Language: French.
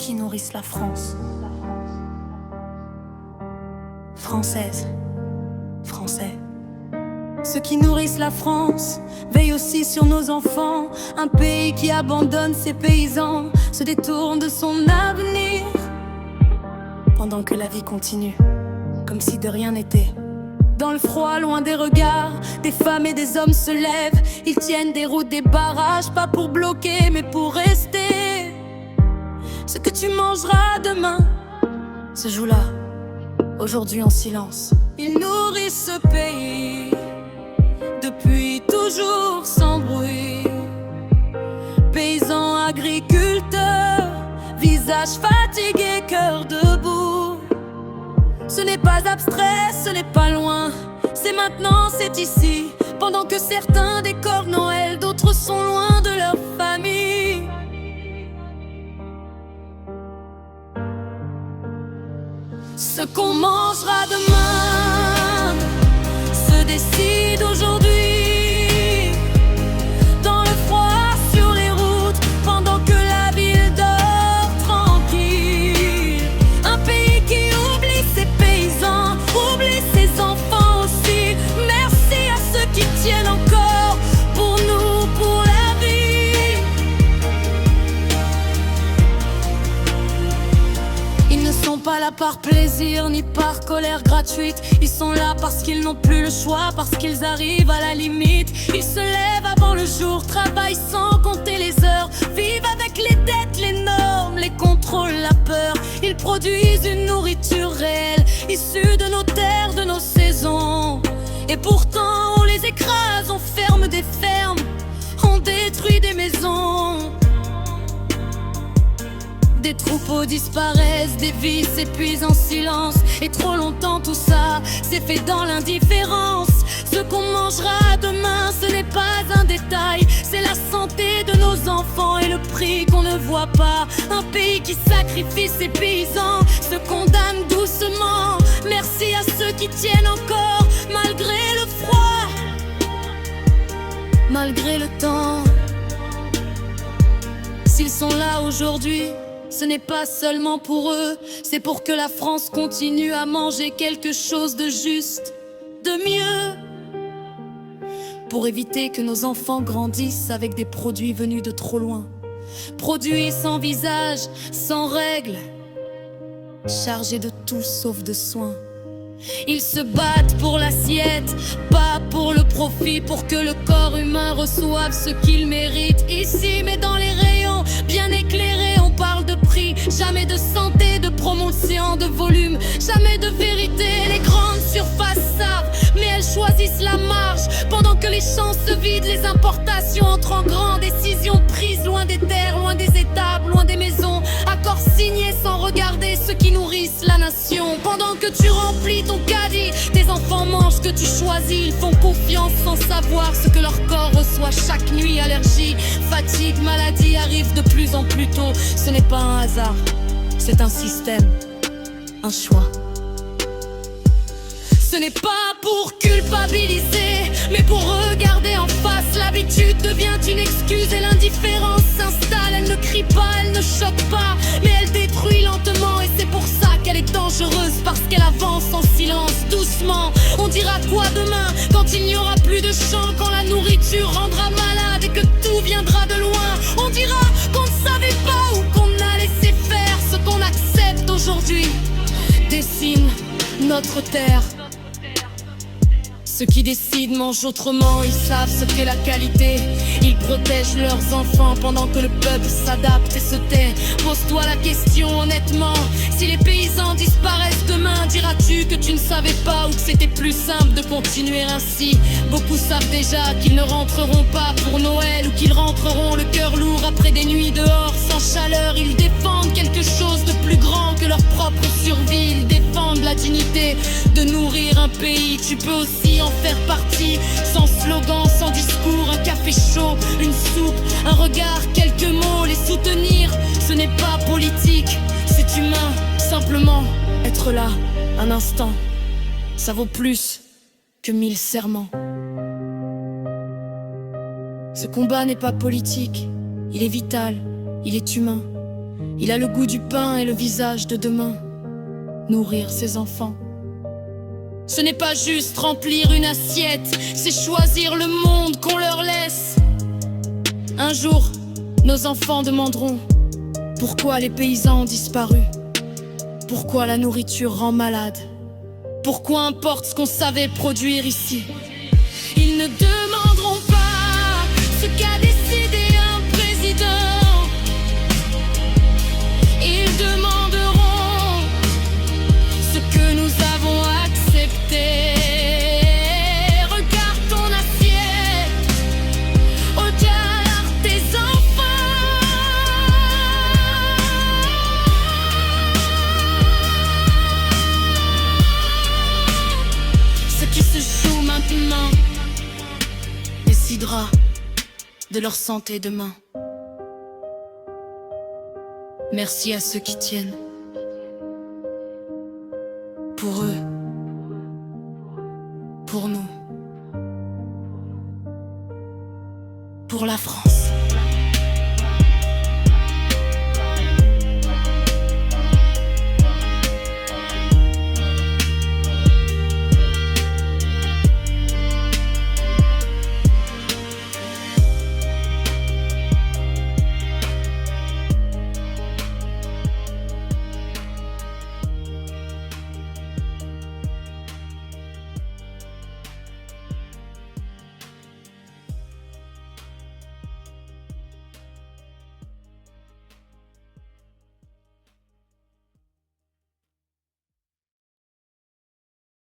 qui nourrissent la France. Françaises, Français. Ceux qui nourrissent la France veillent aussi sur nos enfants. Un pays qui abandonne ses paysans se détourne de son avenir, pendant que la vie continue, comme si de rien n'était. Dans le froid, loin des regards, des femmes et des hommes se lèvent. Ils tiennent des routes, des barrages, pas pour bloquer, mais pour rester. Ce que tu mangeras demain se joue là, aujourd'hui en silence. Ils nourrissent ce pays depuis toujours sans bruit. Paysans, agriculteurs, visages fatigués, cœur debout. Ce n'est pas abstrait, ce n'est pas loin. C'est maintenant, c'est ici. Pendant que certains décorent Noël, d'autres sont loin de leur famille. Ce qu'on mangera demain se décide aujourd'hui. Dans le froid, sur les routes, pendant que la ville dort tranquille. Un pays qui oublie ses paysans, oublie ses enfants aussi. Merci à ceux qui tiennent encore pour nous, pour la vie. Ils ne sont pas là par plaisir ni par colère gratuite. Ils sont là parce qu'ils n'ont plus le choix, parce qu'ils arrivent à la limite. Ils se lèvent avant le jour, travaillent sans compter les heures, vivent avec les dettes, les normes, les contrôles, la peur. Ils produisent une nourriture réelle, issue de nos terres, de nos saisons. Et pourtant on les écrase, on ferme des fermes, on détruit des maisons. Des troupeaux disparaissent, des vies s'épuisent en silence. Et trop longtemps tout ça s'est fait dans l'indifférence. Ce qu'on mangera demain, ce n'est pas un détail. C'est la santé de nos enfants et le prix qu'on ne voit pas. Un pays qui sacrifie ses paysans se condamne doucement. Merci à ceux qui tiennent encore, malgré le froid, malgré le temps. S'ils sont là aujourd'hui, ce n'est pas seulement pour eux, c'est pour que la France continue à manger quelque chose de juste, de mieux. Pour éviter que nos enfants grandissent avec des produits venus de trop loin. Produits sans visage, sans règles, chargés de tout sauf de soins. Ils se battent pour l'assiette, pas pour le profit, pour que le corps humain reçoive ce qu'il mérite. Ici, mais dans les rayons, bien éclairés, on parle de prix. Jamais de santé, de promotion, de volume, jamais de vérité. Les grandes surfaces savent, mais elles choisissent la marge. Pendant que les champs se vident, les importations entrent en grand. Décisions prises loin des terres, loin des étables, loin des maisons. Accords signés sans regarder ceux qui nourrissent la nation. Pendant que tu remplis ton caddie, tes enfants mangent ce que tu choisis. Ils font confiance sans savoir ce que leur corps reçoit chaque nuit. Allergie, fatigue, maladie arrivent de plus en plus tôt. Ce n'est pas un hasard, c'est un système, un choix. Ce n'est pas pour culpabiliser, mais pour regarder en face. L'habitude devient une excuse et l'indifférence s'installe. Elle ne crie pas, elle ne choque pas, mais elle détruit lentement. Et c'est pour ça qu'elle est dangereuse, parce qu'elle avance en silence, doucement. On dira quoi demain, quand il n'y aura plus de champs, quand la nourriture rendra malade et que tout viendra de loin. On dira qu'on ne savait pas ou qu'on a laissé faire. Ce qu'on accepte aujourd'hui dessine notre terre. Ceux qui décident mangent autrement, ils savent ce qu'est la qualité. Ils protègent leurs enfants pendant que le peuple s'adapte et se tait. Pose-toi la question honnêtement, si les paysans disparaissent demain, diras-tu que tu ne savais pas ou que c'était plus simple de continuer ainsi? Beaucoup savent déjà qu'ils ne rentreront pas pour Noël, ou qu'ils rentreront le cœur lourd après des nuits dehors sans chaleur. Ils défendent quelque chose de plus grand que leur propre survie. Ils défendent la dignité de nourrir un pays. Tu peux aussi en faire partie, sans slogan, sans discours, un café chaud, une soupe, un regard, quelques mots. Les soutenir, ce n'est pas politique, c'est humain. Simplement être là, un instant, ça vaut plus que 1000 serments. Ce combat n'est pas politique, il est vital, il est humain. Il a le goût du pain et le visage de demain. Nourrir ses enfants, ce n'est pas juste remplir une assiette, c'est choisir le monde qu'on leur laisse. Un jour, nos enfants demanderont pourquoi les paysans ont disparu, pourquoi la nourriture rend malade, pourquoi importe ce qu'on savait produire ici. Ils ne demanderont pas ce qu'a décidé un président, ils demanderont ce que nous avons accepté. Regarde ton assiette, regarde tes enfants. Ce qui se joue maintenant décidera de leur santé demain. Merci à ceux qui tiennent. Pour eux, pour nous, pour la France.